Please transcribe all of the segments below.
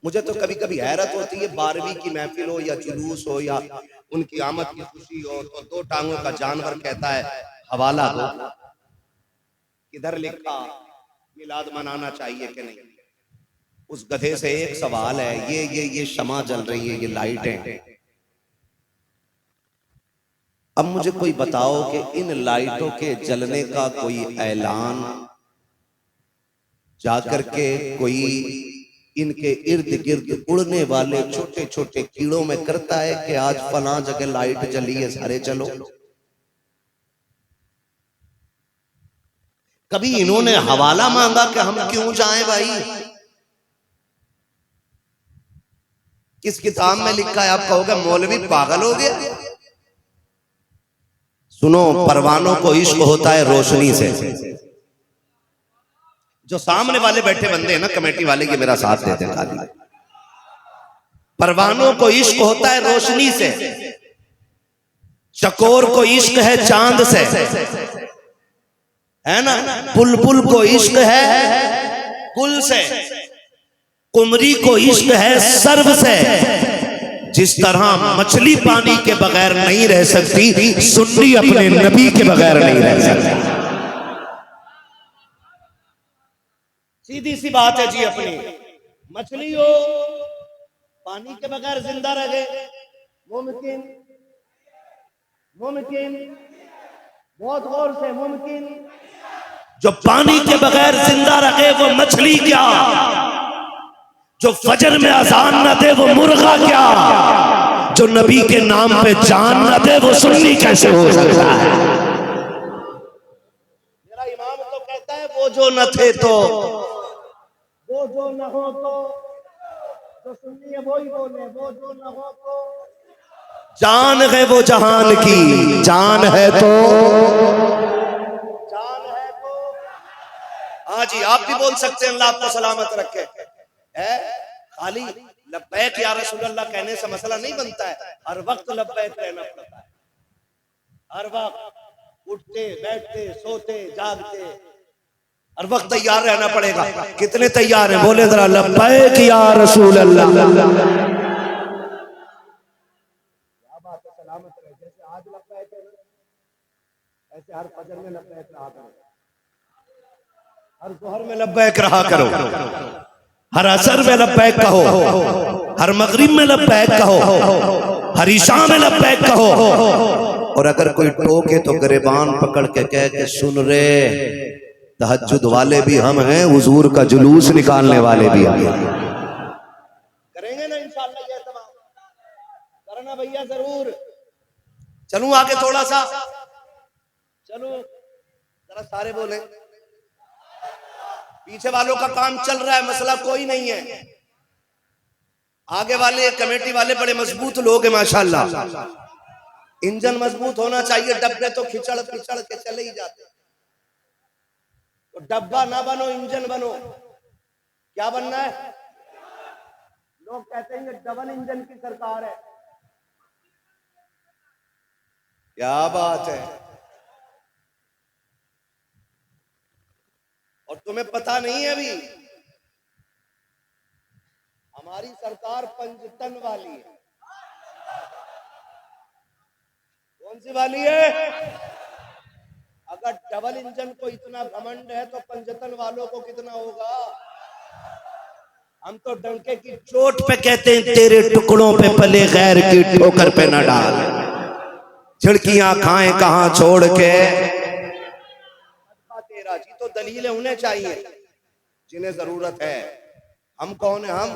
मुझे तो कभी कभी हैरत होती है, 12वीं की महफिल हो या जुलूस हो या उनकी आमद की खुशी हो, तो दो टांगों का जानवर कहता है हवाला दो, किधर लिखा मिलाद मनाना चाहिए कि नहीं। उस गधे से एक सवाल है, ये शमा जल रही है, ये लाइटें, अब मुझे कोई बताओ कि इन लाइटों के जलने का कोई ऐलान जाकर के कोई इनके इर्द गिर्द उड़ने वाले छोटे छोटे कीड़ों में करता है कि आज फलां जगह लाइट जली है, सारे चलो। कभी इन्होंने हवाला मांगा कि हम क्यों जाएं भाई? किस किताब में लिखा है? आप कहोगे मौलवी पागल हो गया। सुनो, परवानों को इश्क होता है रोशनी से। जो सामने वाले बैठे बंदे हैं ना, कमेटी वाले, ये मेरा साथ देते हैं खाली। परवानों को इश्क होता है रोशनी से, चकोर को इश्क है चांद से, है ना। बुलबुल को इश्क है गुल से, कुमरी को इश्क है सर्व से। जिस तरह मछली पानी के बगैर नहीं रह सकती, सुन्नी अपने नबी के बगैर नहीं रह सकती। सीधी सी बात है जी। अपनी मछली हो पानी के बगैर जिंदा रहे, मुमकिन मुमकिन, बहुत गौर से, मुमकिन। जो पानी के बगैर जिंदा रहे वो मछली क्या, जो फजर में अजान न दे वो मुर्गा क्या, जो नबी के नाम पे जान न दे वो सुन्नी कैसे हो सकता है। मेरा इमाम तो कहता है वो जो न थे तो, वो जो न हो तो, जो सुन्नी है वही बोले, वो जो न हो तो। जान है वो जहान की, जान है तो, जान है तो। हाँ जी, आप भी बोल सकते हैं, अल्लाह आपको सलामत रखे। है खाली लब्बैक या रसूल अल्लाह कहने से मसला नहीं बनता है, हर वक्त लब्बैक रहना पड़ता है। हर वक्त उठते बैठते सोते जागते हर वक्त तैयार रहना पड़ेगा। कितने तैयार हैं? बोले जरा लब्बैक या रसूल अल्लाह। क्या बात है, सलामत रहे। जैसे आज लब्बैक है ऐसे हर फजर में लब्बैक रहा करो, हर जोहर में लब्बैक रहा करो, हर असर में लब्बैक कहो, हर मगरिब में लब्बैक कहो, हर इशा में लब्बैक कहो। और अगर कोई टोके तो गिरबान पकड़ के कह के सुन रे, तहज्जुद वाले भी हम हैं, हुजूर का जुलूस निकालने वाले भी हम हैं। करेंगे ना इंशाअल्लाह, ये तमाम करना भैया जरूर। चलूं आगे थोड़ा सा, चलो जरा सारे बोले। पीछे वालों का काम चल रहा है, मसला कोई नहीं है। आगे वाले कमेटी वाले बड़े मजबूत लोग हैं माशाल्लाह। इंजन मजबूत होना चाहिए, डब्बे तो खिचड़ खिचड़ के चले ही जाते। तो डब्बा ना बनो, इंजन बनो। क्या बनना है? लोग कहते हैं ये डबल इंजन की सरकार है। क्या बात है। और तुम्हें पता नहीं है अभी हमारी सरकार 5 टन वाली है। कौन सी वाली है? अगर डबल इंजन को इतना घमंड है तो 5 टन वालों को कितना होगा? हम तो डंके की चोट पे कहते हैं तेरे टुकड़ों पे पले गैर की ठोकर पे न डाल, झिड़कियां खाएं कहां छोड़ के। तेरा जी तो दलीलें उन्हें चाहिए जिन्हें जरूरत है। हम कौन है? हम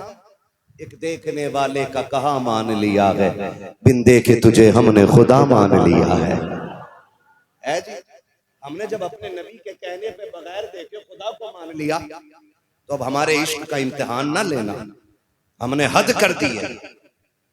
एक देखने वाले का कहा मान लिया है, बिन देखे तुझे हमने खुदा मान लिया है जी। हमने जब अपने नबी के कहने पे बगैर देखे खुदा को मान लिया, तो अब हमारे इश्क का इम्तिहान ना लेना। हमने हद कर दी है,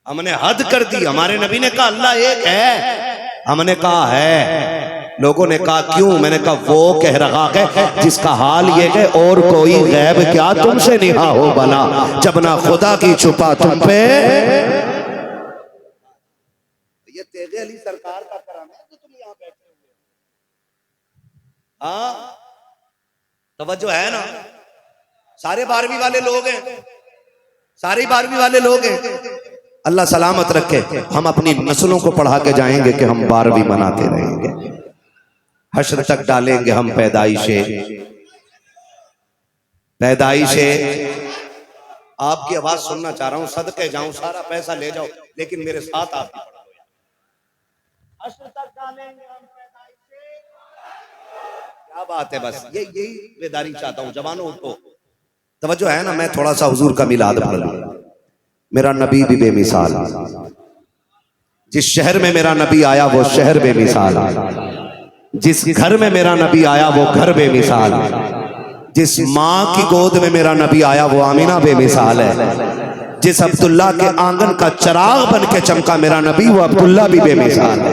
हमने हद कर दी। हमारे नबी ने कहा अल्लाह एक है, हमने कहा है। लोगों ने कहा क्यों? मैंने कहा वो कह रहा है जिसका हाल ये है और कोई गैब क्या तुमसे निहा हो भला, जब ना खुदा की छुपा तुम पे। ये तेगे अली सरकार का कराना है जो तुम यहाँ बैठे हुए। हाँ तवज्जो है ना? सारे 12वीं वाले लोग हैं, सारी 12वीं वाले लोग हैं। अल्लाह सलामत रखे, हम अपनी नस्लों को पढ़ा के जाएंगे कि हम 12वीं मनाते रहेंगे। हश्र तक डालेंगे हम पैदाइशे पैदाइशे। आपकी आवाज सुनना चाह रहा हूं, सदके जाऊं, सारा पैसा ले जाओ, लेकिन मेरे साथ आप भी पढ़ो। हश्र तक डालेंगे हम पैदाइशे। क्या बात है, बस यही बेदारी चाहता हूं। जवानों उठो, तवज्जो है ना। मैं थोड़ा सा हुजूर का मिलाद पढ़ लूं। मेरा नबी भी बेमिसाल, जिस शहर में मेरा नबी आया वो शहर बेमिसाल, जिस घर में मेरा नबी आया वो घर बेमिसाल, जिस माँ की गोद में मेरा नबी आया वो आमीना बेमिसाल है, जिस अब्दुल्ला के आंगन का चिराग बन के चमका मेरा नबी वो अब्दुल्ला भी बेमिसाल है।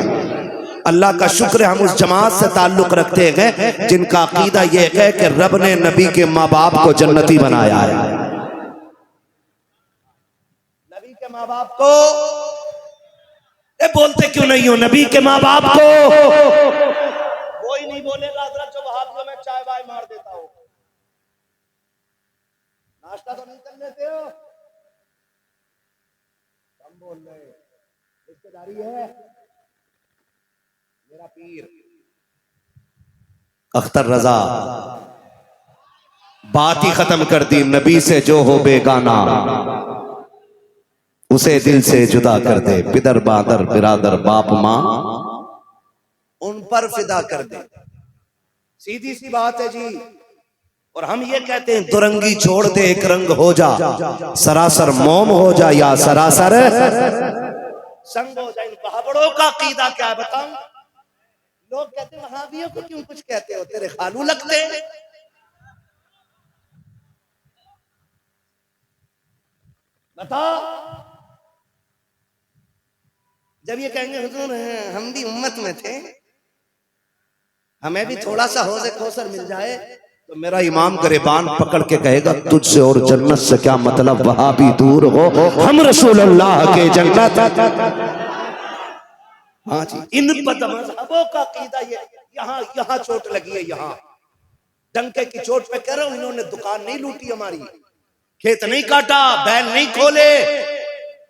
अल्लाह का शुक्र है हम उस जमात से ताल्लुक रखते हैं जिनका अकीदा यह है कि रब ने नबी के माँ बाप को जन्नती बनाया है। नबी के माँ बाप को बोलते क्यों नहीं हो? नबी के माँ बाप को कोई नहीं बोलेगा हजरत, जो वहाबियों में चाय वाय मार देता हो। नाश्ता तो नहीं कर लेते हो? हम बोल रहे रिश्तेदारी है। मेरा पीर अख्तर रजा बात ही खत्म कर दी, नबी से जो हो बेगाना उसे दिल से जुदा कर दे, पिदर बादर बिरादर बाप माँ उन पर फिदा कर दे। सीधी सी बात है जी। और हम ये कहते हैं दुरंगी छोड़ दे, एक रंग हो जा, सरासर मोम हो जा या सरासर संग हो जा। इन बहाबड़ों का कीदा क्या है बताऊं? लोग कहते हैं वहाबियों को क्यों कुछ कहते हो, तेरे खालू लगते हैं। बता, जब ये कहेंगे हुजूर हम भी उम्मत में थे, हमें भी थोड़ा सा हौज़े कौसर मिल जाए, तो मेरा इमाम गिरबान पकड़ के कहेगा तुझसे और जन्नत से क्या मतलब, वहां भी दूर हो, हम रसूलुल्लाह के जन्नत। हाँ जी, इन बदमज़हबों का कीदा ये यहाँ चोट लगी है। यहाँ डंके की चोट पे कह रहा हूं, इन्होंने दुकान नहीं लूटी हमारी, खेत नहीं काटा, बैल नहीं खोले,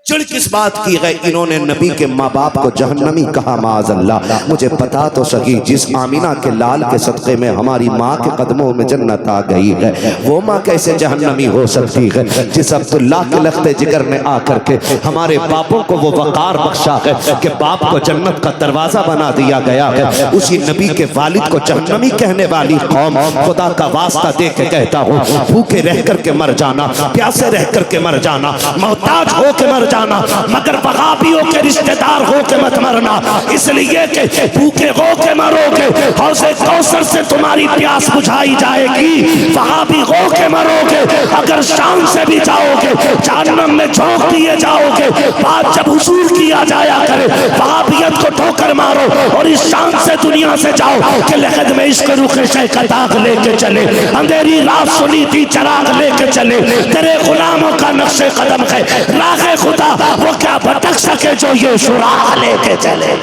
चिड़ किस बात की है? इन्होंने नबी के माँ बाप को जहन्नमी कहा। माज़अल्लाह, मुझे पता तो सही, जिस आमीना के लाल के सदक़े में हमारी माँ के कदमों में जन्नत आ गई है, वो माँ कैसे जहन्नमी हो सकती है? जिस अब्दुल्ला के लख्ते जिगर में आकर के हमारे बापों को वो वक़ार बख्शा है कि बाप को जन्नत का दरवाजा बना दिया गया है, उसी नबी के वालिद को जहन्नमी कहने वाली कौम, खुदा का वास्ता दे के कहता हूँ, भूखे रह करके मर जाना, प्यासे रह करके मर जाना, मोहताज हो के मर जाना, मगर वहाबियों के रिश्तेदार हो के मत मरना, इसलिए कि भूखे हो के मरोगे, हौज़े कौसर से तुम्हारी प्यास बुझाई जाएगी। वहाबी हो के मरोगे, अगर शान से भी जाओगे जहन्नम में झोंक दिए जाओगे। बात जब हुजूर किया जाया करे, वहाबियत को ठोकर मारो और इस शान से दुनिया से जाओ कि लहद में इश्क रुखे शे का दाग लेके चले, अंधेरी रात सुनी थी चराग लेके चले, तेरे गुलामों का नक्शे कदम है राहे खुदा, वो क्या भटक सके जो ये सुराग लेके चले।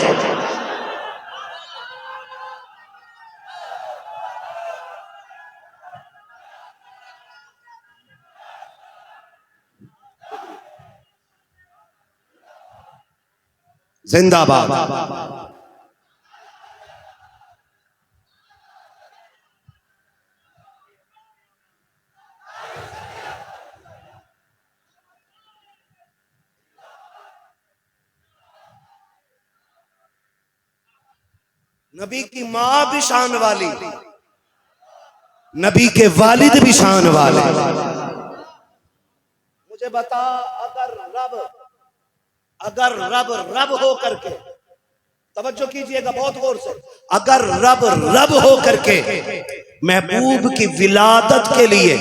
जिंदाबाद। नबी की माँ भी शान वाली, नबी के वालिद भी शान वाले। मुझे बता, अगर रब हो करके, तवज्जो कीजिएगा बहुत गौर से, अगर रब हो करके महबूब की विलादत के लिए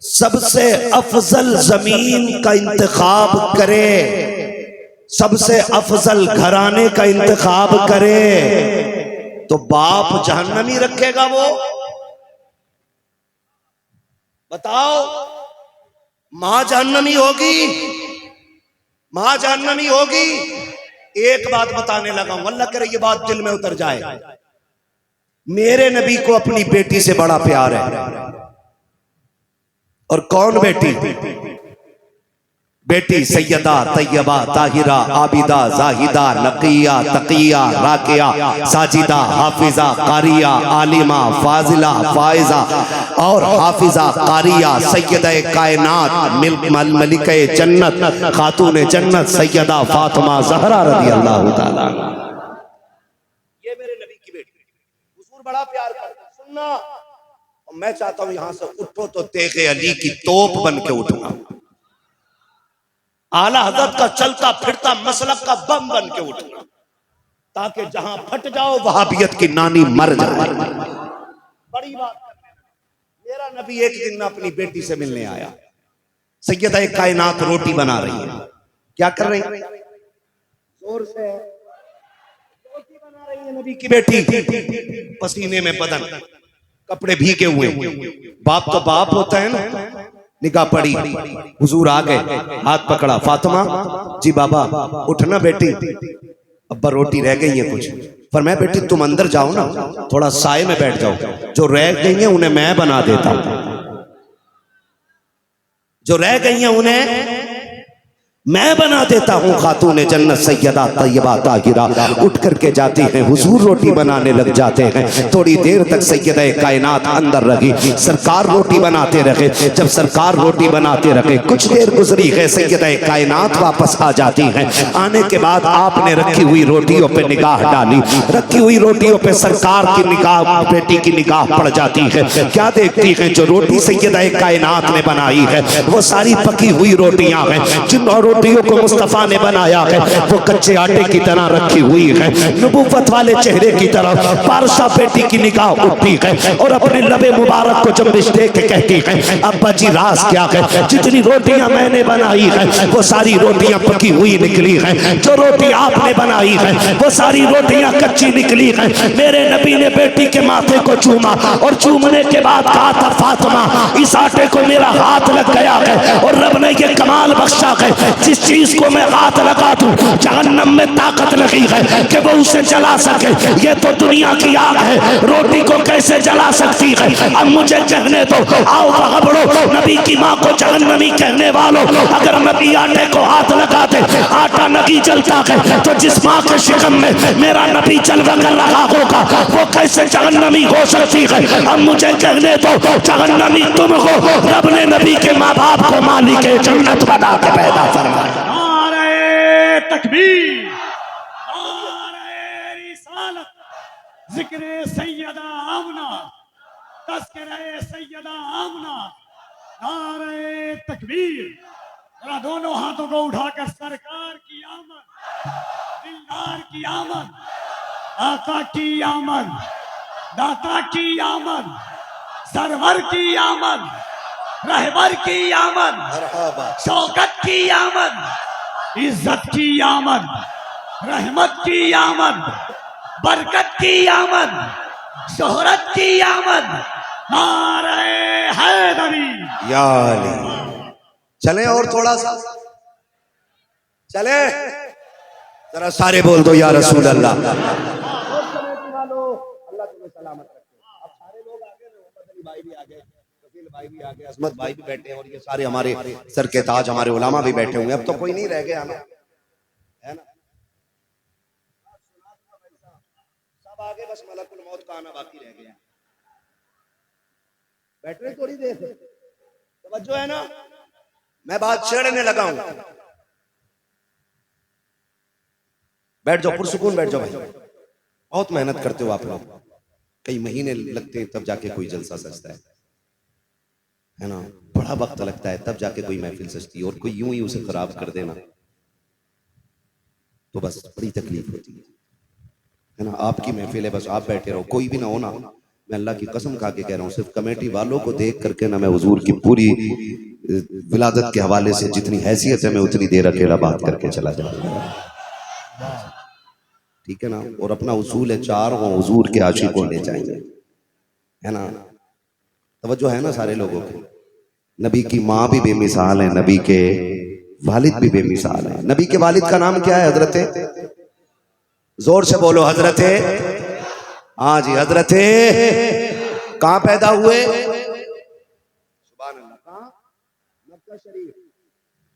सबसे अफजल जमीन का इंतखाब करे, सबसे अफजल घराने का इंतखाब करे, तो बाप जहन्नमी रखेगा वो? बताओ, मां जहन्नमी होगी? मां जहन्नमी होगी? एक बात बताने लगा हूं, अल्लाह करे ये बात दिल में उतर जाए। मेरे नबी को अपनी बेटी से बड़ा प्यार है। और कौन बेटी? बेटी सैयदा तैयबा ताहिरा आबिदा जाहिदा नकिया तकिया राकिया साजिदा हाफिजा कारिया आलिमा फाजिला फाइजा और हाफिजा कारिया सैयदा कायनात मलिका जन्नत खातून जन्नत सैयदा फातिमा ज़हरा रज़ी अल्लाह ताला। ये मेरे नबी की बेटी, हुजूर बड़ा प्यार करते। सुनना, मैं चाहता हूं यहां से उठो तो तेगे अली की तोप बन के उठना, आला हजरत का चलता फिरता मसलक का बम बन के उठना, ताकि जहां फट जाओ वहाबियत की नानी मर जाए। बड़ी बात मेरा नबी एक दिन अपनी बेटी से मिलने आया। सैयदा कायनात रोटी बना रही है। क्या कर रही है? जोर से रोटी बना रही है नबी की बेटी। पसीने में बदन, कपड़े भीगे हुए। बाप तो बाप होता है ना। निगाह पड़ी, हुजूर आ गए, हाथ पकड़ा, फातिमा जी बाबा उठना बेटी, अब्बा रोटी रह गई है कुछ। फरमाया बेटी तुम अंदर जाओ ना, थोड़ा साए में बैठ जाओ, जो रह गई है उन्हें मैं बना देता हूं, जो रह गई हैं उन्हें मैं बना देता हूं। खातून जन्नत सैयदा तैयबा ताहिरा उठ करके जाती हैं, हुजूर रोटी बनाने लग जाते हैं। थोड़ी देर तक सैयदा कायनात अंदर रही, सरकार रोटी बनाते रहे। जब सरकार रोटी बनाते रहे, कुछ देर गुजरी है, सैयदा कायनात वापस आ जाती हैं। आने के बाद आपने रखी हुई रोटियों पे निगाह डाली, रखी हुई रोटियों पे सरकार की निगाह, बेटी की निगाह पड़ जाती है। क्या देखती है? जो रोटी सैयदा कायनात ने बनाई है वो सारी पकी हुई रोटियां हैं। जिन रोटियों को मुस्तफा ने बनाया है वो कच्चे आटे की तरह रखी हुई है। नबूवत वाले चेहरे की तरफ पारसा बेटी की निगाह उठती है और अपने लबे मुबारक को जंबिश दे के कहती है, अब्बा जी राज क्या है? जितनी रोटियां मैंने बनाई है वो सारी रोटियां पकी हुई निकली है, जो रोटी आपने बनाई है वो सारी रोटियां कच्ची निकली है। मेरे नबी ने बेटी के माथे को चूमा और चूमने के बाद कहा था, फातिमा इस आटे को मेरा हाथ लग गया है और रब ने ये कमाल बख्शा है, जिस चीज को मैं हाथ लगा दूं जहन्नम में ताकत लगी है कि वो उसे जला सके। ये तो दुनिया की आग है, रोटी को कैसे जला सकती है? अब मुझे कहने दो, आओ पकड़ो नबी की माँ को जहन्नमी कहने वालों, अगर नबी आटे को हाथ लगाते आटा नहीं जलता है तो जिस माँ के शिकम में मेरा नबी जलवा कर रहा होगा वो कैसे जहन्नमी हो सकती है? अब मुझे कहने दो, जहन्नमी तुम हो, रब ने नबी के माँ बाप को मालिक जन्नत बना के पैदा फरमाया। नारे तकबीर, नारे रिसालत, जिक्र सैयदा आमना, तज़किरे सैयदा आमना, नारे तकबीर। जरा दोनों हाथों को उठाकर सरकार की आमद, दिलदार की आमद, आका की आमद, दाता की आमद, सरवर की आमद, रहबर की आमद, शौकत की आमद, इज्जत की आमद, रहमत की आमद, बरकत की आमद, शोहरत की आमद, नारे हैदरी। या अली। चलें और थोड़ा सा चले, जरा सारे बोल दो या रसूल अल्लाह। अल्लाह तुम्हें सलामत रखे। अब सारे लोग आ गए, मोहम्मद अली भाई भी आ गए, कफील भाई भी आ गए, अजमत भाई भी बैठे हैं और ये सारे हमारे सर के ताज हमारे उलामा भी बैठे हुए हैं। अब तो कोई नहीं रह गया ना, है ना? सब आगे, बस मलकुल मौत का आना बाकी रह गया। बैठ रहे थोड़ी देर, तवज्जो है ना? मैं बात छेड़ने लगा हूं। बैठ जाओ, पुरसुकून बैठ जाओ भाई। बहुत मेहनत करते हो आप लोग, कई महीने लगते हैं तब जाके कोई जलसा सजता है ना? बड़ा वक्त लगता है तब जाके कोई महफिल सजती है, और कोई यूं ही उसे खराब कर देना तो बस बड़ी तकलीफ होती है ना? आपकी महफिल है, बस आप बैठे रहो, कोई भी ना हो ना। मैं अल्लाह की कसम खा के कह रहा हूँ, सिर्फ कमेटी वालों को देख करके ना मैं हुजूर की पूरी विलादत के हवाले से जितनी हैसियत है मैं उतनी देर अकेला बात करके चला जाऊंगा, ठीक है ना? और अपना उसूल है, चार हो हुजूर के आशिक होने चाहिए, है ना? तवज्जो है ना सारे लोगों की? नबी की माँ भी बेमिसाल है, नबी के वालिद भी बेमिसाल है। नबी के वालिद का नाम क्या है? हजरत, जोर से बोलो, हजरत। हाँ जी, हजरत। कहाँ पैदा हुए? सुभान अल्लाह। कहाँ? मक्का शरीफ।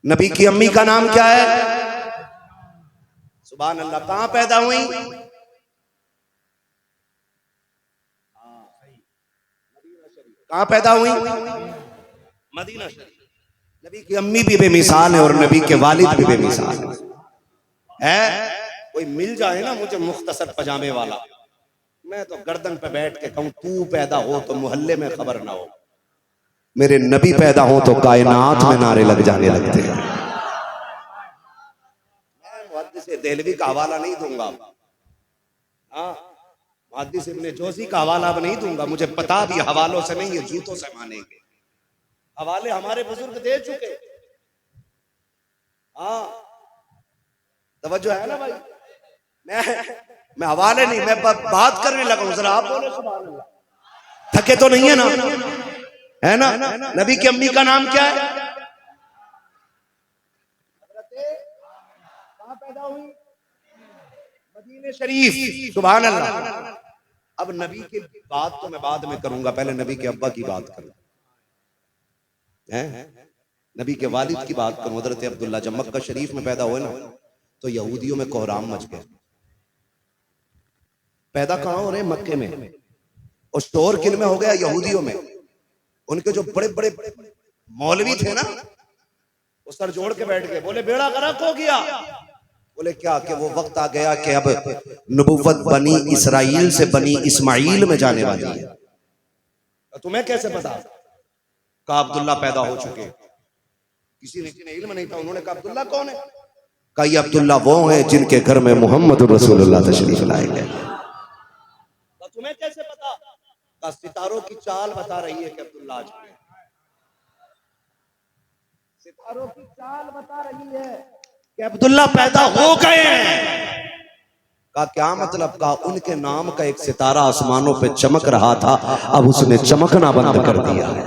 नबी की अम्मी का नाम क्या है? सुभान अल्लाह। कहां पैदा हुई? कहां पैदा हुई? मदीना शरीफ। नबी की अम्मी भी बेमिसाल है और नबी के वालिद भी बेमिसाल है। कोई मिल जाए ना मुझे मुख्तसर पजामे वाला, मैं तो गर्दन पे बैठ के कहूं तू पैदा हो तो मोहल्ले में खबर ना हो, मेरे नबी पैदा हो तो कायनात में नारे लग जाने लगते हैं। मैं मुहद्दिस देहलवी का हवाला नहीं दूंगा, हाँ मुहद्दिस इब्ने जोज़ी का हवाला अब नहीं दूंगा। मुझे पता भी हवालों से नहीं है, जूतों से मानेंगे। हवाले हमारे बुजुर्ग दे चुके। हाँ तवज्जो है ना भाई। मैं हवाले नहीं, मैं बात करने लगा हूं। जरा आप बोलो सुभान अल्लाह। थके तो नहीं है ना? है ना? नबी की अम्मी का नाम क्या है? कहां पैदा हुई? मदीने शरीफ। सुभान अल्लाह। अब नबी की बात तो मैं बाद में करूंगा, पहले नबी के अब्बा की बात करूं, नबी के वालिद की बात करूं। हजरत अब्दुल्ला जब मक्का शरीफ में पैदा हुए ना तो यहूदियों में कोहराम मच गया। पैदा कहां हो रहे? मक्के में। और स्टोर किन में हो गया? यहूदियों में। उनके जो बड़े बड़े मौलवी थे ना, वो सर जोड़ के बैठ गए, बोले बेड़ा गर्क हो गया। बोले क्या? कि वो वक्त आ गया कि अब नबुव्वत बनी इसराइल से बनी इस्माइल में जाने वाली है। तो तुम्हें कैसे पता? कहा अब्दुल्ला पैदा हो चुके। किसी ने इल्म नहीं था। उन्होंने कहा अब्दुल्ला कौन है? कहा ये अब्दुल्ला वो है जिनके घर में मोहम्मद रसूलुल्लाह तशरीफ लाए गए। तो तुम्हें कैसे पता? कहा सितारों की चाल बता रही है कि अब्दुल्ला आज सितारों की चाल बता रही है कि अब्दुल्ला पैदा हो गए हैं। कहा क्या मतलब? कहा उनके नाम का एक सितारा आसमानों पे चमक रहा था, अब उसने चमकना बंद कर दिया है।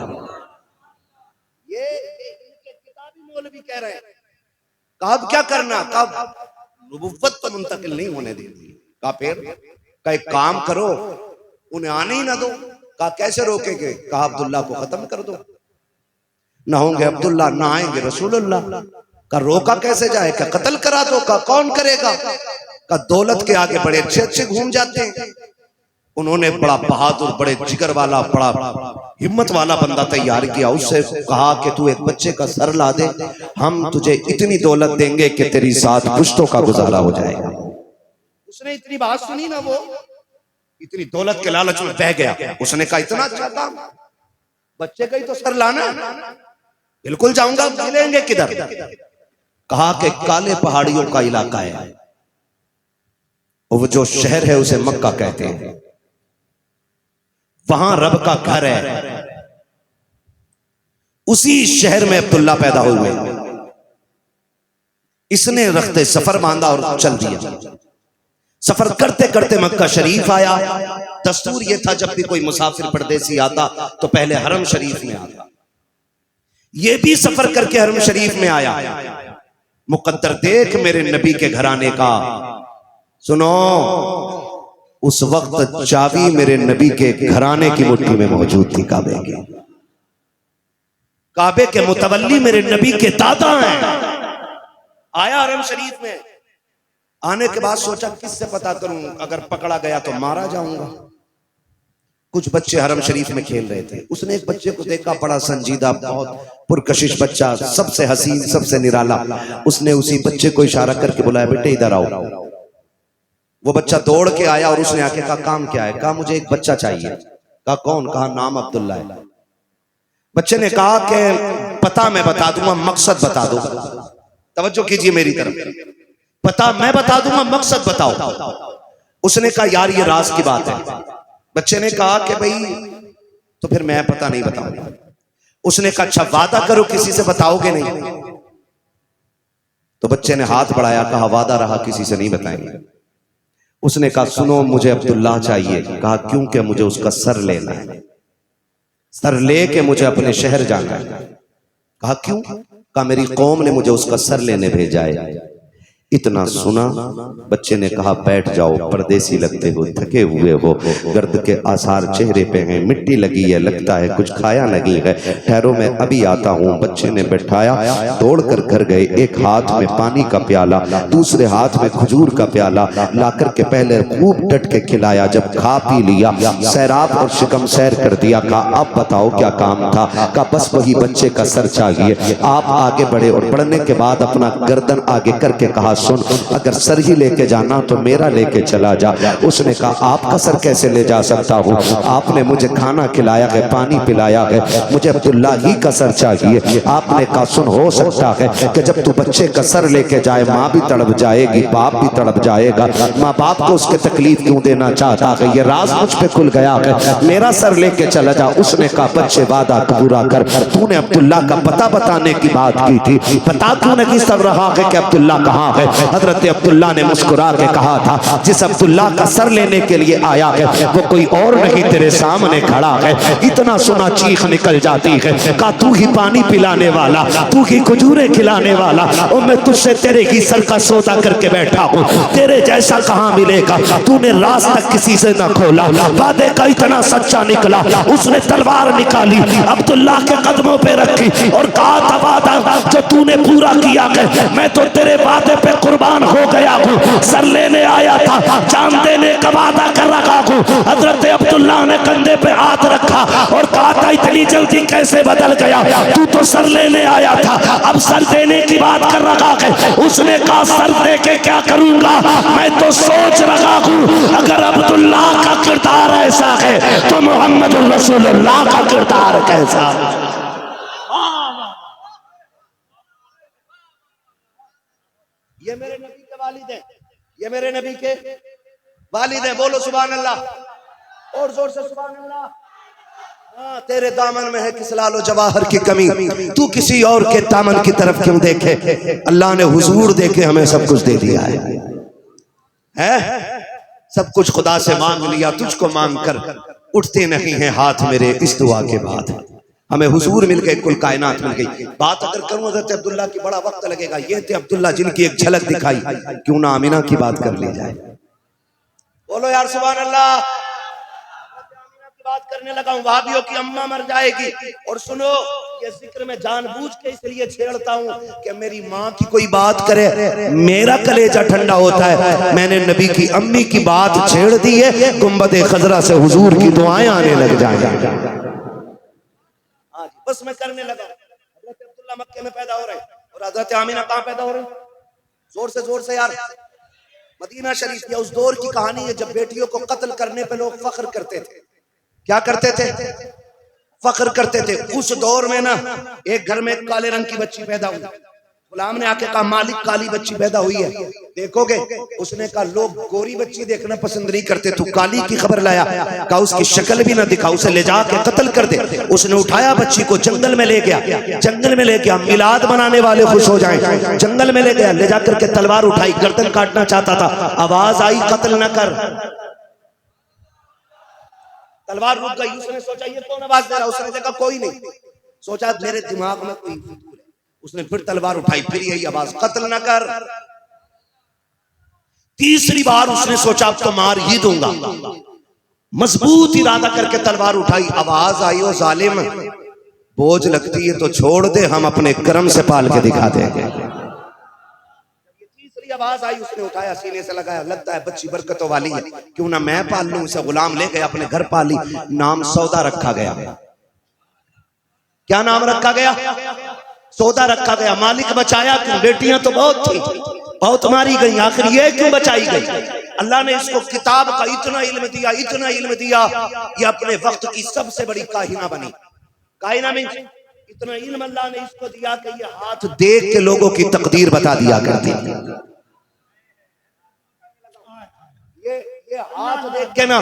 ये इनके किताबी मौलवी कह रहे हैं। कहा अब क्या करना? कहा नबुव्वत तो मुंतकिल नहीं होने देती। कहा फिर? कहा एक काम करो, उन्हें आने ही ना दो। कहा कैसे रोकेंगे? कहा अब्दुल्ला को खत्म कर दो, ना होंगे अब्दुल्ला ना आएंगे रसूलुल्लाह। का रोका कैसे जाए? का कत्ल करा दो। का कौन करेगा? का दौलत के आगे बड़े अच्छे अच्छे घूम जाते हैं। उन्होंने बड़ा बहादुर, बड़े जिगर वाला, बड़ा हिम्मत वाला बंदा तैयार किया। उससे कहा कि तू एक बच्चे का सर ला दे, हम तुझे इतनी दौलत देंगे कि तेरी 7 पुश्तों का गुजारा हो जाएगा। उसने इतनी बात सुनी ना, वो इतनी दौलत के लालच में बह गया। उसने कहा इतना अच्छा काम, बच्चे का ही तो सर लाना। बिल्कुल जाऊंगा। मिलेंगे किधर? कहा कि काले पहाड़ियों का इलाका है, वो जो शहर है उसे मक्का कहते हैं, वहां रब का घर है। उसी शहर में अब्दुल्ला पैदा हुए। इसने रखते सफर बांधा और चल दिया। सफर करते करते मक्का शरीफ आया। दस्तूर यह था जब भी कोई मुसाफिर परदेसी आता तो पहले हरम शरीफ में आता। ये भी सफर करके हरम शरीफ में आया। मुकद्दर देख मेरे नबी के घराने का। सुनो, उस वक्त चाबी मेरे नबी के घराने की मुट्ठी में मौजूद थी, काबे की। काबे के मुतवल्ली मेरे नबी के दादा हैं। आया हरम शरीफ में। आने के बाद सोचा किससे पता करूं, अगर पकड़ा गया तो मारा जाऊंगा। कुछ बच्चे हरम शरीफ में खेल रहे थे। उसने एक बच्चे को देखा, बड़ा संजीदा, बहुत पुरकशिश बच्चा, सबसे हसीन, सबसे निराला। उसने उसी बच्चे को इशारा करके बुलाया, बेटे इधर आओ। वो बच्चा दौड़ के आया और उसने आके कहा काम क्या है? कहा मुझे एक बच्चा चाहिए। कहा कौन? कहा नाम अब्दुल्ला है। बच्चे ने कहा कि पता मैं बता दूंगा, मकसद बता दो। तवज्जो कीजिए मेरी तरफ। पता मैं बता दूंगा, मकसद बताओ। उसने कहा यार ये राज की बात है। बच्चे ने कहा कि भाई तो फिर मैं पता नहीं बताऊंगा। उसने कहा अच्छा वादा करो किसी से बताओगे नहीं। तो बच्चे ने हाथ बढ़ाया, कहा वादा रहा किसी से नहीं बताएंगे। उसने कहा सुनो मुझे अब्दुल्ला चाहिए। कहा क्यों? कि मुझे उसका सर लेना है, सर लेके मुझे अपने शहर जाना है। कहा क्यों? कहा मेरी कौम ने मुझे उसका सर लेने भेजा है। इतना सुना, बच्चे ने कहा बैठ जाओ, परदेसी लगते हो, थके हुए हो, गर्द के आसार चेहरे पे हैं, मिट्टी लगी है, लगता है कुछ खाया नहीं है, ठहरो मैं अभी आता हूँ। बच्चे ने बैठाया, दौड़ कर घर गए, एक हाथ में पानी का प्याला, दूसरे हाथ में खजूर का प्याला लाकर के पहले खूब डट के खिलाया। जब खा पी लिया, सैराब और शिकम सैर कर दिया, कहा अब बताओ क्या काम था? कहा बस वही बच्चे का सर चाहिए। आप आगे बढ़े और बढ़ने के बाद अपना गर्दन आगे करके कहा सुन, अगर सर ही लेके जाना तो मेरा लेके चला जा। उसने कहा आपका सर कैसे ले जा सकता हूँ? आपने मुझे खाना खिलाया है, पानी पिलाया है, मुझे अब्दुल्ला ही का सर चाहिए। आपने कहा सुन, हो सकता है कि जब तू बच्चे का सर लेके जाए माँ भी तड़प जाएगी, बाप भी तड़प जाएगा, माँ बाप को उसके तकलीफ क्यों देना चाहता है? ये राज मुझ पे खुल गया है, मेरा सर लेके चला जा। उसने कहा बच्चे वादा पूरा कर, तूने अब्दुल्ला का पता बताने की बात की थी, पता तूने की सब रहा है कि अब्दुल्ला कहाँ है? हजरत अब्दुल्ला ने मुस्कुरा के कहा था जिस अब्दुल्ला का सर लेने के लिए आया है वो कोई और नहीं तेरे सामने खड़ा है। इतना सुना चीख निकल जाती है, कहा तू ही पानी पिलाने वाला, तू ही खजूरे खिलाने वाला, और मैं तुझसे तेरे ही सर का सौदा करके बैठा हूँ, तेरे जैसा कहाँ मिलेगा? तूने राज तक किसी से न खोला, वादे का इतना सच्चा निकला। उसने तलवार निकाली, अब्दुल्ला के कदमों पे रखी और कहा था वादा जो तूने पूरा किया है, मैं तो तेरे वादे पे कुर्बान हो गया हूँ। सर लेने आया था, जान देने का वादा कर रखा हूँ। हजरत अब्दुल्ला ने कंधे पे हाथ रखा और कहा था इतनी जल्दी कैसे बदल गया? तू तो सर लेने आया था, अब सर देने की बात कर रखा है। उसने कहा सर दे के क्या करूंगा? मैं तो सोच रखा हूँ अगर अब्दुल्ला का किरदार ऐसा है तो मोहम्मद रसूलुल्लाह का किरदार कैसा? ये मेरे नबी के वालिद हैं, ये मेरे नबी के वालिद हैं। बोलो सुभान अल्लाह, और जोर से सुभान अल्लाह। हाँ, तेरे दामन में है किस लालो जवाहर की कमी, तू किसी और के दामन की तरफ क्यों देखे? अल्लाह ने हुजूर देके हमें सब कुछ दे दिया है? सब कुछ खुदा से मांग लिया, तुझको मांग कर उठते नहीं हैं हाथ मेरे इस दुआ के बाद। हमें हुजूर मिल गए, कुल कायनात मिल गई। बात अगर करूं हज़रत अब्दुल्ला की बड़ा वक्त लगेगा। ये थे अब्दुल्ला जिनकी एक झलक दिखाई, क्यों ना आमिना की बात कर ली जाए? बोलो यार सुभान अल्लाह। आमिना की बात करने लगा हूं, वहाबियों की अम्मा मर जाएगी। और सुनो, ये जिक्र में जानबूझ के इसलिए छेड़ता हूं कि मेरी माँ की कोई बात करे मेरा कलेजा ठंडा होता है। मैंने नबी की अम्मी की बात छेड़ दी है, गुंबद खजरा से हुजूर की दुआएं आने लग जाएंगी। बस मैं करने लगा। हजरत अब्दुल्ला मक्के में पैदा हो रहे और हजरत आमिना कहाँ पैदा हो रहे? जोर से यार, मदीना शरीफ की उस दौर की कहानी है जब बेटियों को कत्ल करने पे लोग फख्र करते थे। क्या करते थे? फख्र करते थे। उस दौर में ना एक घर में काले रंग की बच्ची पैदा हुई। गुलाम ने आके कहा मालिक काली बच्ची पैदा हुई है, देखोगे? उसने कहा लोग गोरी बच्ची देखना पसंद नहीं करते, तू काली की खबर लाया? कहा उसकी शक्ल भी ना दिखा, उसे ले जाके कत्ल कर दे। उसने उठाया बच्ची को, जंगल में ले गया, जंगल में ले गया, मिलाद बनाने वाले खुश हो जाए, जंगल में ले गया, ले जाकर के तलवार उठाई, गर्दन काटना चाहता था, आवाज आई कत्ल न कर, तलवार रुक गई। उसने सोचा ये कौन आवाज दे रहा? उसने देखा कोई नहीं, सोचा मेरे दिमाग में कोई, उसने फिर तलवार उठाई, फिर यही आवाज कत्ल न कर। तीसरी बार उसने सोचा अब तो मार ही दूंगा, मजबूत इरादा करके तलवार उठाई, आवाज आई ओ जालिम बोझ लगती है तो छोड़ दे, हम अपने कर्म से पाल के दिखा देंगे। तीसरी आवाज आई, उसने उठाया, सीने से लगाया, लगता है बच्ची बरकतों वाली है, क्यों ना मैं पाल लूं इसे। गुलाम ले गए, अपने घर पाली, नाम सौदा रखा गया। क्या नाम रखा गया? सौदा रखा गया। मालिक बचाया क्यों? बेटियां तो बहुत थी, बहुत मारी गई, आखिर ये क्यों बचाई गई? अल्लाह ने इसको किताब का इतना इल्म दिया, इतना इल्म दिया, ये अपने वक्त की सबसे बड़ी काहिना बनी। काहिना में इतना इल्म अल्लाह ने इसको दिया कि ये हाथ देख के लोगों की तकदीर बता दिया करती। ये हाथ देख के ना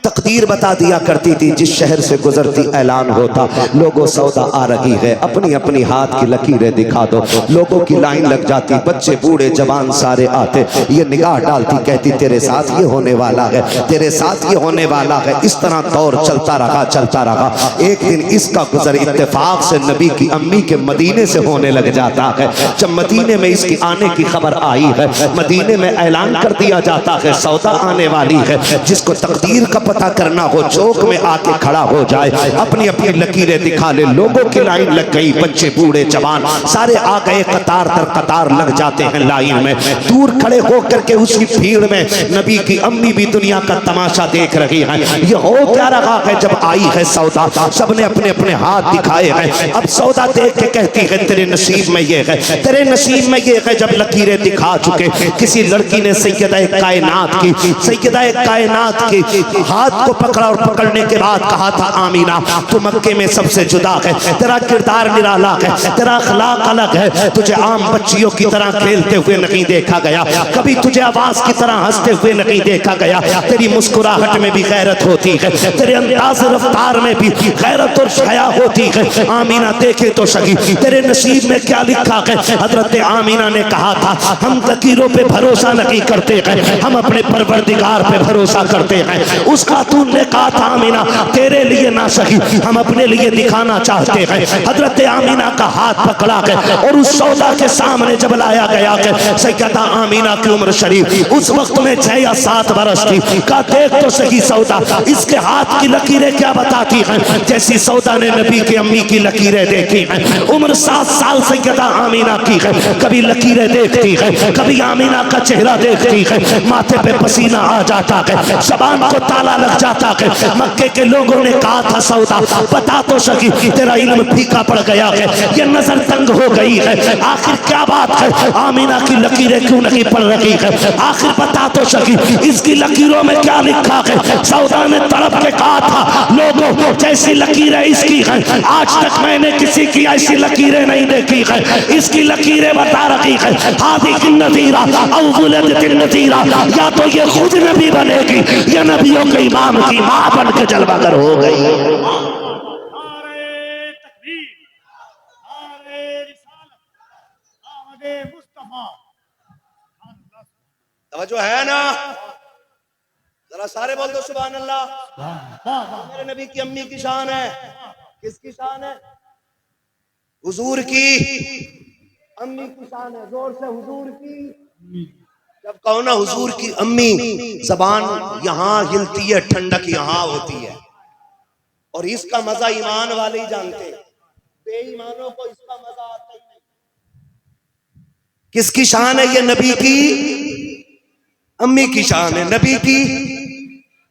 तकदीर बता दिया करती थी। जिस शहर से गुजरती ऐलान होता, लोगों सौदा आ रही है, अपनी अपनी हाथ की लकीरें दिखा दो। लोगों की लाइन लग जाती, बच्चे बूढ़े जवान सारे आते, ये निगाह डालती, कहती तेरे साथ ये होने वाला है, तेरे साथ ये होने वाला है। इस तरह दौर चलता रहा चलता रहा। एक दिन इसका गुजर इत्तेफाक से नबी की अम्मी के मदीने से होने लग जाता है। जब मदीने में इसकी आने की खबर आई है, मदीने में ऐलान कर दिया जाता है सौदा आने वाली है। जिसको तकदीर का पता करना हो चौक में आके खड़ा हो जाए, अपनी अपनी लकीरें दिखा ले। लोगों की लाइन लग गई, बच्चे बूढ़े जवान सारे आ गए, कतार दर कतार लग जाते हैं लाइन में। दूर खड़े होकर के उसी भीड़ में नबी की अम्मी भी दुनिया का तमाशा देख रही है। ये हो क्या रहा है, जब आई है सौदा, सबने अपने अपने हाथ दिखाए हैं। अब सौदा देख के कहती है तेरे नसीब में ये है, तेरे नसीब में ये है। जब लकीरें दिखा चुके, किसी लड़की ने सैयदा कायनात की हाथ को पकड़ा और पकड़ने के बाद कहा था आमीना तू मक्के में सबसे जुदा है, तेरा किरदार निराला है, तेरा अखलाक अलग है। तुझे आम बच्चियों की तरह खेलते हुए नहीं देखा गया, कभी तुझे आवाज की तरह हंसते हुए नहीं देखा गया। तेरी मुस्कुराहट में भी गैरत होती है, तेरे अंदाज रफ्तार में भी गैरत और हया होती है। आमीना देखे तो सही तेरे नसीब में क्या लिखा है। हजरत आमीना ने कहा था हम लकीरों पे भरोसा नहीं करते हैं, हम अपने परवरदिगार पे भरोसा करते हैं। उस खातून ने कहा था आमीना तेरे लिए ना सही, हम अपने लिए दिखाना चाहते हैं। हजरत आमीना का हाथ पकड़ा गया और उस सौदा के सामने जब लाया गया कि सैयदा आमीना की उम्र शरीफ उस वक्त में 6 या 7 बरस थी। का देख तो सही सौदा, इसके हाथ की लकीरें क्या बताती हैं। जैसी सौदा ने नबी की अम्मी की लकीरें देखी हैं, उम्र 7 साल सैयदा आमीना की है। कभी लकीरें देखती है, कभी आमीना का चेहरा देखती है, माथे पे पसीना आ जाता है, ज़बान को ताला लग जाता है। मक्के के लोगों ने कहा था सौदा बता तो सकी, तेरा इल्म फीका पड़ गया है, ये नजर तंग हो गई है, आखिर क्या बात है, आमीना की लकीरें क्यों नहीं पड़ रही है, आखिर बता तो सकी इसकी लकीरों में क्या लिखा है। सौदा ने तड़प के कहा था लोगों जैसी लकीरें इसकी हैं, आज तक मैंने किसी की ऐसी लकीरें नहीं देखी है। इसकी लकीरें बता रही है हादी की नज़ीरा नज़ीरा, या तो ये खुद नबी बनेगी या नबियों के इमाम की मां बन के जलवागर हो गई। नारे तकबीर, नारे रिसालत, आमदे मुस्तफा। तवज्जो है ना, जरा सारे बोल दो सुभान अल्लाह। मेरे नबी की अम्मी की शान है, किसकी शान है? हुजूर की अम्मी की शान है। जोर से हुजूर की। जब कहो ना हुजूर की अम्मी, जबान यहां हिलती है, ठंडक यहां होती है। और इसका मजा ईमान वाले ही जानते हैं, बेईमानों को इसका मजा आता ही नहीं। किसकी शान है ये? नबी की अम्मी की शान है, नबी की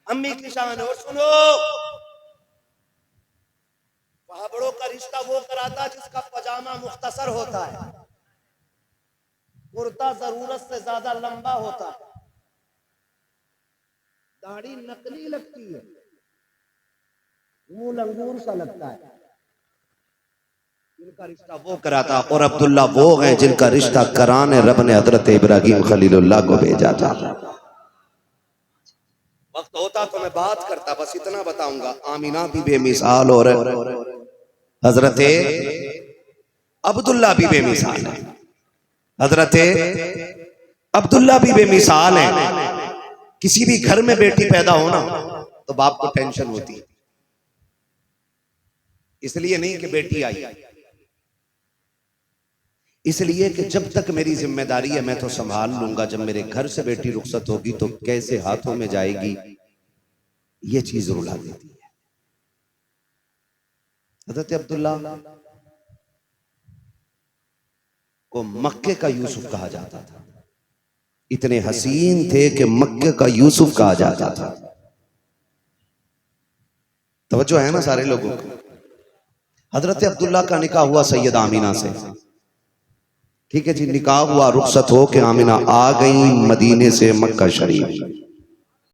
अम्मी की शान है। और सुनो, बड़ों का रिश्ता वो कराता जिसका पजामा मुख्तसर होता है, कुर्ता जरूरत से ज्यादा लंबा होता है, दाढ़ी नकली लगती है, मुंह लंगूर सा लगता है। जिनका रिश्ता वो कराता, और अब्दुल्ला वो हैं जिनका रिश्ता कराने रब ने हजरत इब्राहिम खलीलुल्लाह को भेजा था। वक्त होता तो मैं बात करता, बस इतना बताऊंगा। आमीना भी बेमिसाल और हजरत अब्दुल्ला भी बेमिसाल है, हजरत अब्दुल्ला भी बेमिसाल है। किसी भी घर में बेटी पैदा हो ना तो बाप को टेंशन होती है, इसलिए नहीं कि बेटी आई, इसलिए कि जब तक मेरी जिम्मेदारी है मैं तो संभाल लूंगा, जब मेरे घर से बेटी रुखसत होगी तो कैसे हाथों में जाएगी, ये चीज रुला देती है। हजरत अब्दुल्ला को मक्के का यूसुफ कहा जाता था, इतने हसीन थे कि मक्के का यूसुफ कहा जाता था। तवज्जो है ना सारे लोगों को। हजरत अब्दुल्ला का निकाह हुआ सैयदा आमीना से, ठीक है जी, निकाह हुआ, रुखसत हो के आमीना आ गई मदीने से मक्का शरीफ।